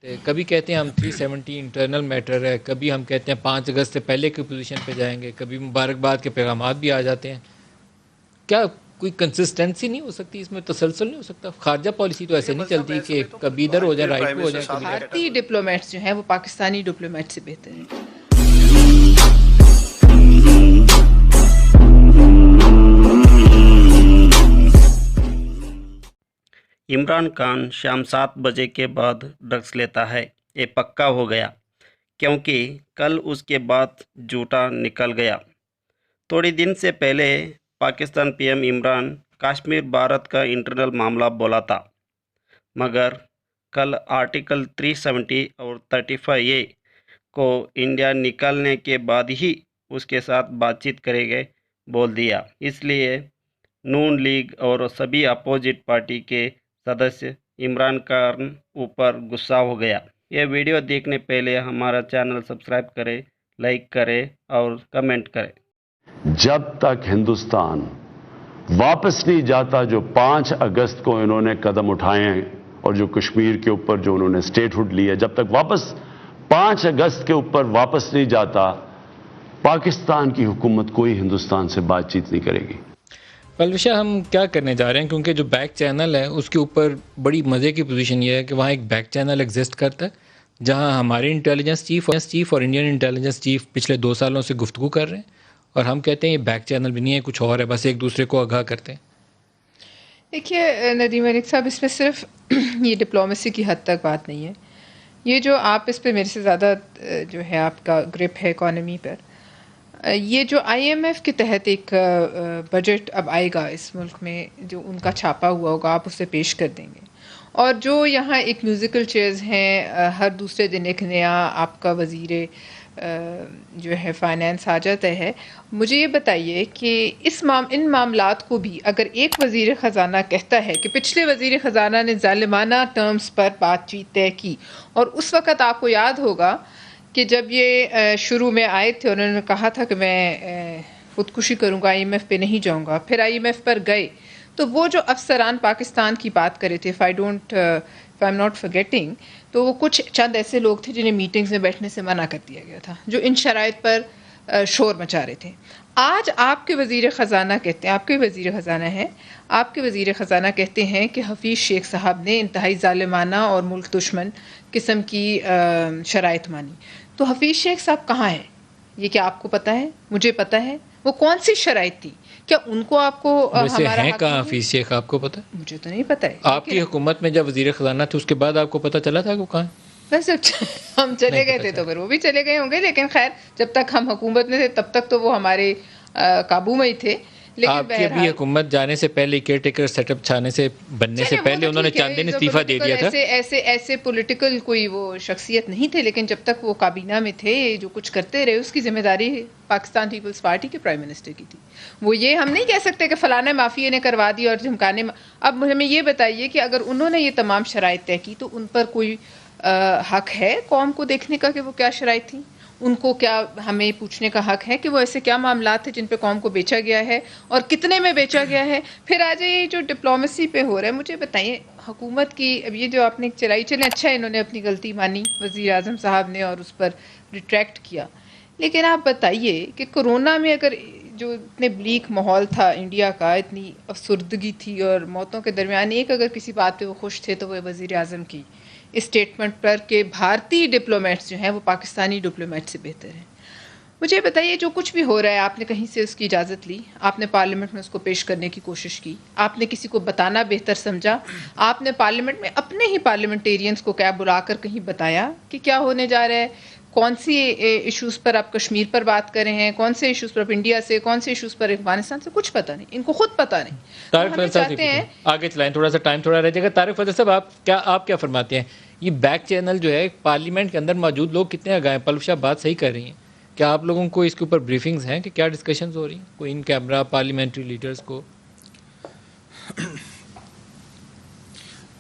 کبھی کہتے ہیں ہم 370 انٹرنل میٹر ہے، کبھی ہم کہتے ہیں 5 اگست سے پہلے کی پوزیشن پہ جائیں گے، کبھی مبارکباد کے پیغامات بھی آ جاتے ہیں. کیا کوئی کنسسٹنسی نہیں ہو سکتی اس میں، تسلسل نہیں ہو سکتا؟ خارجہ پالیسی تو ایسے نہیں چلتی کہ کبھی ادھر ہو جائے رائٹ پہ ہو جائے. بھارتی ڈپلومیٹس جو ہیں وہ پاکستانی ڈپلومیٹ سے بہتر ہیں. عمران خان شام 7 بجے کے بعد ڈرگس لیتا ہے، یہ پکا ہو گیا کیونکہ کل اس کے بعد جھوٹا نکل گیا. تھوڑے دن سے پہلے پاکستان پی ایم عمران کشمیر بھارت کا انٹرنل معاملہ بولا تھا، مگر کل آرٹیکل 370 اور 35A کو انڈیا نکالنے کے بعد ہی اس کے ساتھ بات چیت کرے گے بول دیا. اس لیے نون لیگ اور سبھی اپوزٹ پارٹی کے سدسیہ عمران خان اوپر غصہ ہو گیا. یہ ویڈیو دیکھنے پہلے ہمارا چینل سبسکرائب کرے، لائک کرے اور کمنٹ کرے. جب تک ہندوستان واپس نہیں جاتا جو 5 اگست کو انہوں نے قدم اٹھائے ہیں اور جو کشمیر کے اوپر جو انہوں نے اسٹیٹ ہوڈ لی ہے، جب تک واپس 5 اگست کے اوپر واپس نہیں جاتا، پاکستان کی حکومت کوئی ہندوستان سے بات چیت نہیں کرے گی. پلوش شاہ، ہم کیا کرنے جا رہے ہیں؟ کیونکہ جو بیک چینل ہے اس کے اوپر بڑی مزے کی پوزیشن یہ ہے کہ وہاں ایک بیک چینل ایگزسٹ کرتا ہے جہاں ہمارے انٹیلیجنس چیف اور انڈین انٹیلیجنس چیف پچھلے 2 سالوں سے گفتگو کر رہے ہیں، اور ہم کہتے ہیں یہ بیک چینل بھی نہیں ہے، کچھ اور ہے، بس ایک دوسرے کو آگاہ کرتے ہیں. دیکھیے ندیم ملک صاحب، اس میں صرف یہ ڈپلومیسی کی حد تک بات نہیں ہے. یہ جو آپ اس پہ میرے سے زیادہ جو ہے آپ کا گرپ ہے اکانومی پر، یہ جو IMF کے تحت ایک بجٹ اب آئے گا اس ملک میں، جو ان کا چھاپا ہوا ہوگا آپ اسے پیش کر دیں گے، اور جو یہاں ایک میوزیکل چیئرز ہیں، ہر دوسرے دن ایک نیا آپ کا وزیر جو ہے فائنانس آ جاتا ہے. مجھے یہ بتائیے کہ ان معاملات کو بھی اگر ایک وزیر خزانہ کہتا ہے کہ پچھلے وزیر خزانہ نے ظالمانہ ٹرمز پر بات چیت طے کی، اور اس وقت آپ کو یاد ہوگا کہ جب یہ شروع میں آئے تھے انہوں نے کہا تھا کہ میں خودکشی کروں گا، IMF پہ نہیں جاؤں گا، پھر IMF پر گئے، تو وہ جو افسران پاکستان کی بات کرے تھے، if I'm not forgetting، تو وہ کچھ چند ایسے لوگ تھے جنہیں میٹنگز میں بیٹھنے سے منع کر دیا گیا تھا، جو ان شرائط پر شور مچا رہے تھے. آج آپ کے وزیر خزانہ کہتے ہیں، آپ کے وزیر خزانہ ہیں، آپ کے وزیر خزانہ کہتے ہیں کہ حفیظ شیخ صاحب نے انتہائی ظالمانہ اور ملک دشمن قسم کی شرائط مانی. تو حفیظ شیخ صاحب کہاں ہیں؟ یہ کیا آپ کو پتہ ہے؟ مجھے پتہ ہے. وہ کون سی شرائط تھی؟ کیا ان کو آپ کو ہمارا حق کہاں حفیظ شیخ آپ کو پتہ ہے؟ مجھے تو نہیں پتہ ہے. آپ کی حکومت میں جب وزیر خزانہ تھے اس کے بعد آپ کو پتہ چلا تھا کہ وہ کہاں ہے؟ بس ہم چلے گئے تھے تو پھر وہ بھی چلے گئے ہوں گے، لیکن خیر جب تک ہم حکومت میں تھے تب تک تو وہ ہمارے قابو میں ہی تھے. آپ کی بھی حکومت جانے سے پہلے، کیئر ٹیکر سیٹ اپ چھانے سے بننے سے پہلے انہوں نے چند دن استعفیٰ دے دیا تھا. ایسے پولیٹیکل کوئی وہ شخصیت نہیں تھے، لیکن جب تک وہ کابینہ میں تھے جو کچھ کرتے رہے اس کی ذمہ داری پاکستان پیپلز پارٹی کے پرائم منسٹر کی تھی. وہ یہ ہم نہیں کہہ سکتے کہ فلانا مافیا نے کروا دی اور دھمکانے. اب ہمیں یہ بتائیے کہ اگر انہوں نے یہ تمام شرائط طے کی تو ان پر کوئی حق ہے قوم کو دیکھنے کا کہ وہ کیا شرائط تھیں؟ ان کو کیا ہمیں پوچھنے کا حق ہے کہ وہ ایسے کیا معاملات ہیں جن پہ قوم کو بیچا گیا ہے اور کتنے میں بیچا گیا ہے؟ پھر آ جائیے جو ڈپلومیسی پہ ہو رہا ہے. مجھے بتائیے حکومت کی اب یہ جو آپ نے چلائی، چلیں اچھا ہے انہوں نے اپنی غلطی مانی وزیر اعظم صاحب نے اور اس پر ریٹریکٹ کیا، لیکن آپ بتائیے کہ کورونا میں اگر جو اتنے بلیک ماحول تھا انڈیا کا، اتنی افسردگی تھی اور موتوں کے درمیان ایک اگر کسی بات پہ وہ خوش تھے تو وہ وزیر اعظم کی اسٹیٹمنٹ پر کہ بھارتی ڈپلومیٹس جو ہیں وہ پاکستانی ڈپلومیٹ سے بہتر ہیں. مجھے بتائیے جو کچھ بھی ہو رہا ہے، آپ نے کہیں سے اس کی اجازت لی، آپ نے پارلیمنٹ میں اس کو پیش کرنے کی کوشش کی، آپ نے کسی کو بتانا بہتر سمجھا، آپ نے پارلیمنٹ میں اپنے ہی پارلیمنٹیرینز کو کیا بلا کر کہیں بتایا کہ کیا ہونے جا رہا ہے، کون سی ایشوز پر آپ کشمیر پر بات کر رہے ہیں، کون سے ایشوز پر آپ انڈیا سے، کون سے ایشوز پر افغانستان سے؟ کچھ پتہ نہیں، ان کو خود پتہ نہیں. طارق فضل صاحب آگے چلائیں، تھوڑا سا ٹائم تھوڑا رہ جائے گا. طارق فضل صاحب آپ کیا فرماتے ہیں؟ یہ بیک چینل جو ہے پارلیمنٹ کے اندر موجود لوگ کتنے آگاہ ہیں؟ پلوش شاہ بات صحیح کر رہی ہیں. کیا آپ لوگوں کو اس کے اوپر بریفنگز ہیں کہ کیا ڈسکشنز ہو رہی ہیں کوئی ان کیمرہ پارلیمنٹری لیڈرز کو؟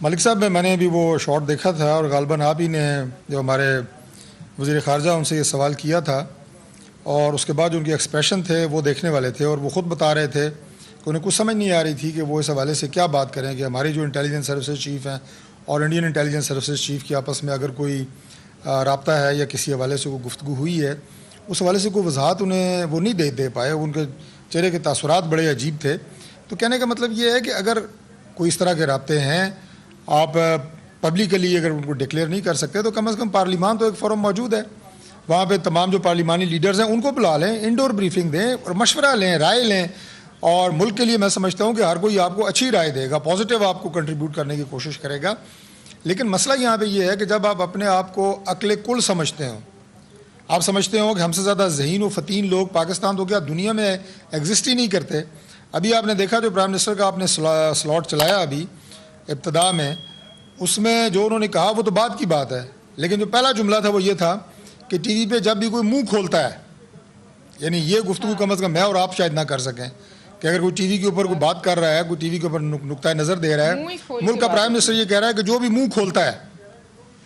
ملک صاحب میں نے بھی وہ شارٹ دیکھا تھا اور غالباً آپ ہی نے جو ہمارے وزیر خارجہ ان سے یہ سوال کیا تھا، اور اس کے بعد جو ان کے ایکسپریشن تھے وہ دیکھنے والے تھے، اور وہ خود بتا رہے تھے کہ انہیں کچھ سمجھ نہیں آ رہی تھی کہ وہ اس حوالے سے کیا بات کریں کہ ہماری جو انٹیلیجنس سروسز چیف ہیں اور انڈین انٹیلیجنس سروسز چیف کی آپس میں اگر کوئی رابطہ ہے یا کسی حوالے سے کوئی گفتگو ہوئی ہے, اس حوالے سے کوئی وضاحت انہیں وہ نہیں دے پائے. ان کے چہرے کے تاثرات بڑے عجیب تھے. تو کہنے کا مطلب یہ ہے کہ اگر کوئی اس طرح کے رابطے ہیں, آپ پبلکلی اگر ان کو ڈکلیئر نہیں کر سکتے تو کم از کم پارلیمان تو ایک فورم موجود ہے, وہاں پہ تمام جو پارلیمانی لیڈرز ہیں ان کو بلا لیں, انڈور بریفنگ دیں اور مشورہ لیں, رائے لیں. اور ملک کے لیے میں سمجھتا ہوں کہ ہر کوئی آپ کو اچھی رائے دے گا, پازیٹیو آپ کو کنٹریبیوٹ کرنے کی کوشش کرے گا. لیکن مسئلہ یہاں پہ یہ ہے کہ جب آپ اپنے آپ کو عقل کل سمجھتے ہوں, آپ سمجھتے ہوں کہ ہم سے زیادہ ذہین و فتین لوگ پاکستان تو کیا دنیا میں ایگزسٹ ہی نہیں کرتے. ابھی آپ نے دیکھا جو پرائم منسٹر کا آپ نے سلاٹ چلایا ابھی ابتدا میں, اس میں جو انہوں نے کہا وہ تو بعد کی بات ہے, لیکن جو پہلا جملہ تھا وہ یہ تھا کہ ٹی وی پہ جب بھی کوئی منہ کھولتا ہے, یعنی یہ گفتگو کم از کم میں اور آپ شاید نہ کر سکیں کہ اگر کوئی ٹی وی کے اوپر کوئی بات کر رہا ہے, کوئی ٹی وی کے اوپر نقطۂ نظر دے رہا ہے, ملک کا پرائم منسٹر یہ کہہ رہا ہے کہ جو بھی منہ کھولتا ہے,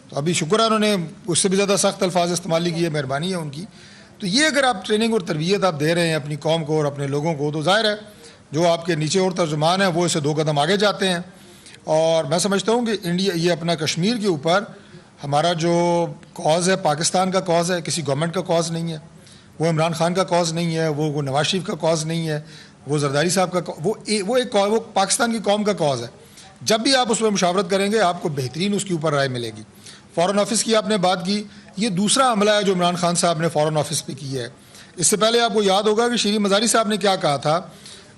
تو ابھی شکر ہے انہوں نے اس سے بھی زیادہ سخت الفاظ استعمال نہیں کیے, مہربانی ہے ان کی. تو یہ اگر آپ ٹریننگ اور تربیت آپ دے رہے ہیں اپنی قوم کو اور اپنے لوگوں کو, تو ظاہر ہے جو آپ کے نیچے اور ترجمان ہیں وہ اسے 2 قدم آگے جاتے ہیں. اور میں سمجھتا ہوں کہ انڈیا یہ اپنا کشمیر کے اوپر ہمارا جو کاز ہے, پاکستان کا کاز ہے, کسی گورنمنٹ کا کاز نہیں ہے, وہ عمران خان کا کاز نہیں ہے, وہ نواز شریف کا کاز نہیں ہے, وہ زرداری صاحب کا, وہ پاکستان کی قوم کا کاز ہے. جب بھی آپ اس میں مشاورت کریں گے آپ کو بہترین اس کے اوپر رائے ملے گی. فارن آفس کی آپ نے بات کی, یہ دوسرا عملہ ہے جو عمران خان صاحب نے فارن آفس پہ کی ہے. اس سے پہلے آپ کو یاد ہوگا کہ شیریں مزاری صاحب نے کیا کہا تھا,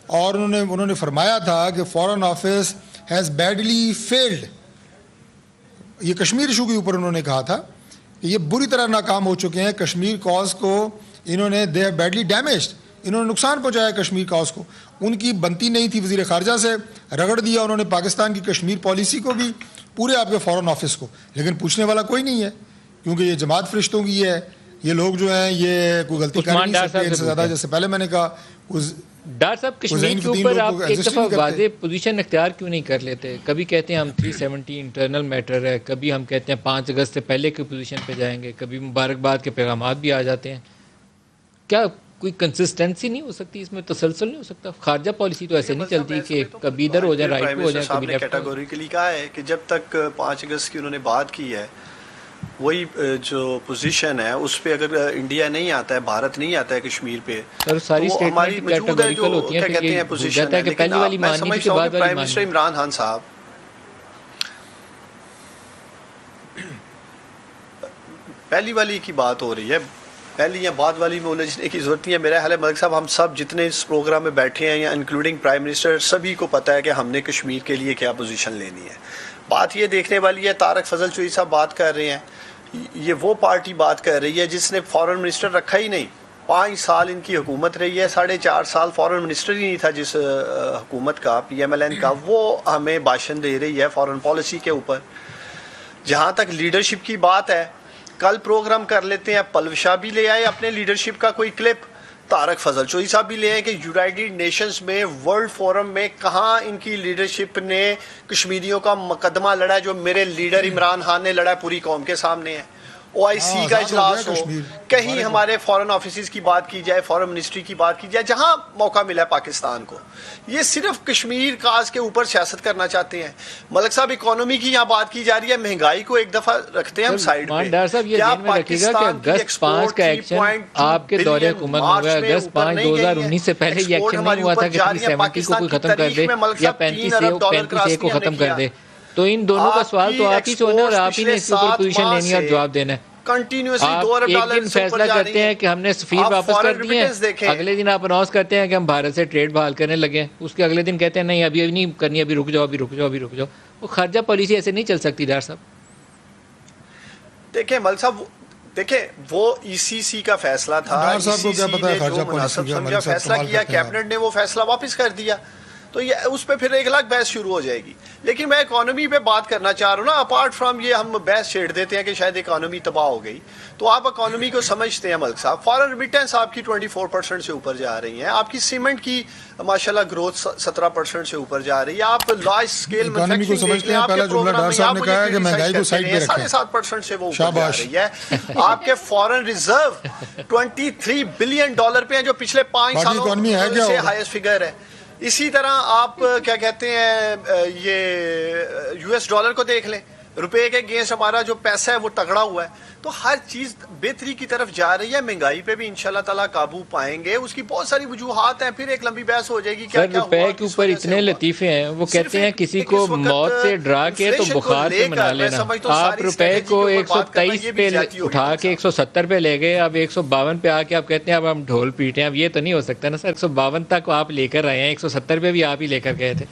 اور انہوں نے فرمایا تھا کہ foreign office has badly field. یہ کشمیر ایشو کے اوپر انہوں نے کہا تھا کہ یہ بری طرح ناکام ہو چکے ہیں, کشمیر کاز کو انہوں نے دے ہیو بیڈلی ڈیمیجڈ, انہوں نے نقصان پہنچایا کشمیر کاز کو. ان کی بنتی نہیں تھی, وزیر خارجہ سے رگڑ دیا انہوں نے پاکستان کی کشمیر پالیسی کو بھی, پورے آپ کے فارن آفس کو. لیکن پوچھنے والا کوئی نہیں ہے کیونکہ یہ جماعت فرشتوں کی ہے, یہ لوگ جو ہیں یہ کوئی غلطی کر نہیں سکتے ان سے زیادہ. جیسے پہلے میں نے کہا ڈاکٹر صاحب کشمیر کے اوپر آپ ایک دفعہ واضح پوزیشن اختیار کیوں نہیں کر لیتے؟ کبھی کہتے ہیں ہم 370 انٹرنل میٹر ہے, کبھی ہم کہتے ہیں 5 اگست سے پہلے کی پوزیشن پہ جائیں گے, کبھی مبارکباد کے پیغامات بھی آ جاتے ہیں. کیا کوئی کنسسٹنسی نہیں ہو سکتی اس میں, تسلسل نہیں ہو سکتا؟ خارجہ پالیسی تو ایسے نہیں چلتی کہ کبھی ادھر ہو جائے رائٹ پہ ہو جائے, کبھی لیفٹ. کیٹیگوریکلی کہا ہے کہ جب تک 5 اگست کی انہوں نے بات کی ہے, وہی جو پوزیشن ہے اس پہ اگر انڈیا نہیں آتا ہے, بھارت نہیں آتا ہے کشمیر پہ, سر ساری ہماری موجود ہے جو کیا کہتے ہیں پوزیشن ہے. لیکن میں سمجھتا ہوں کہ پرائم منسٹر عمران خان صاحب پہلی والی کی بات ہو رہی ہے, پہلی یا بعد والی میں الجھنے کی ضرورت نہیں ہے. میرا خیال ہے ملک صاحب ہم سب جتنے اس پروگرام میں بیٹھے ہیں یا انکلوڈنگ پرائم منسٹر, سبھی کو پتہ ہے کہ ہم نے کشمیر کے لیے کیا پوزیشن لینی ہے. بات یہ دیکھنے والی ہے, طارق فضل چوہی صاحب بات کر رہے ہیں, یہ وہ پارٹی بات کر رہی ہے جس نے فارن منسٹر رکھا ہی نہیں. 5 سال ان کی حکومت رہی ہے, 4.5 سال فارن منسٹر ہی نہیں تھا جس حکومت کا, PMLN کا, وہ ہمیں بھاشن دے رہی ہے فارن پالیسی کے اوپر. جہاں تک لیڈرشپ کی بات ہے, کل پروگرام کر لیتے ہیں, پلو شاہ بھی لے آئے اپنے لیڈرشپ کا کوئی کلپ, طارق فضل چوہی صاحب بھی لے آئے کہ یونائٹڈ نیشنز میں ورلڈ فورم میں کہاں ان کی لیڈرشپ نے کشمیریوں کا مقدمہ لڑا ہے جو میرے لیڈر عمران خان نے لڑا ہے پوری قوم کے سامنے ہے. OIC کا اجلاس ہو, کہیں ہمارے فارن آفیسز کی بات کی جائے, فارن منسٹری کی بات کی جائے, جہاں موقع ملا ہے پاکستان کو. یہ صرف کشمیر کاز کے اوپر سیاست کرنا چاہتے ہیں. ملک صاحب اکانومی کی یہاں بات کی جا رہی ہے, مہنگائی کو ایک دفعہ رکھتے ہیں ہم سائڈ پہ. ڈاکٹر صاحب یہ ذہن میں رکھیے گا کہ اگست 5 کا ایکشن آپ کے دور حکومت میں ہوا ہے. اگست 5 2019 سے پہلے یہ ایکشن نہیں ہوا تھا کہ 370 کو کوئی ختم کر دے یا 35A کو ختم کر دے. تو ان دونوں کا سوال تو آپ ہی سے ہونا اور آپ ہی نے اس کے اوپر پوزیشن لینی اور جواب دینا ہے. آپ ایک دن فیصلہ کرتے ہیں کہ ہم نے سفیر واپس کر دیے ہیں, اگلے دن آپ اناؤنس کرتے ہیں کہ ہم بھارت سے ٹریڈ بحال کرنے لگے ہیں, اس کے اگلے دن کہتے ہیں نہیں ابھی نہیں کرنی, ابھی رک جاؤ. وہ خارجہ پالیسی ایسے نہیں چل سکتی ڈاکٹر صاحب. دیکھیں ملک صاحب, دیکھیں وہ ECC کا فیصلہ تھا, ECC نے جو مناسب سمجھا فیصلہ کیا, کیبنٹ نے وہ فیصلہ واپس کر دیا, تو یہ اس پہ پھر ایک الگ بحث شروع ہو جائے گی. لیکن میں اکانومی پہ بات کرنا چاہ رہا ہوں نا, اپارٹ فرام یہ ہم بحث چھیڑ دیتے ہیں کہ شاید اکانومی تباہ ہو گئی, تو آپ اکانومی کو سمجھتے ہیں ملک صاحب. فارن ریمیٹنس آپ کی 24% سے اوپر جا رہی ہیں, آپ کی سیمنٹ کی ماشاءاللہ گروتھ 17% سے اوپر جا رہی ہے, آپ لارج اسکیل مینوفیکچرنگ دیکھ لیں, آپ کے پروگرام میں آپ مجھے کریٹیسائز کرتے ہیں 7.5% سے وہ اوپر جا رہی ہے. آپ کے فارن ریزرو $23 بلین پہ ہیں جو پچھلے 5 سالوں سے ہائیسٹ فگر ہے. اسی طرح آپ کیا کہتے ہیں یہ یو ایس ڈالر کو دیکھ لیں، روپے کے اگینسٹ ہمارا جو پیسہ ہے وہ تگڑا ہوا ہے. تو ہر چیز بہتری کی طرف جا رہی ہے. مہنگائی پہ بھی انشاءاللہ تعالیٰ قابو پائیں گے. اس کی بہت ساری وجوہات ہیں، پھر ایک لمبی بحث ہو جائے گی کیا سر روپے کے اوپر اتنے لطیفے ہیں، وہ کہتے ہیں کسی کو موت سے ڈرا کے تو بخار سے منا لینا. آپ روپے کو 123 پہ اٹھا کے 170 پہ لے گئے، اب 152 پہ آ کے آپ کہتے ہیں اب ہم ڈھول پیٹیں. اب یہ تو نہیں ہو سکتا نا سر. 152 تک آپ لے کر آئے ہیں، 170 پہ بھی آپ ہی لے کر گئے تھے.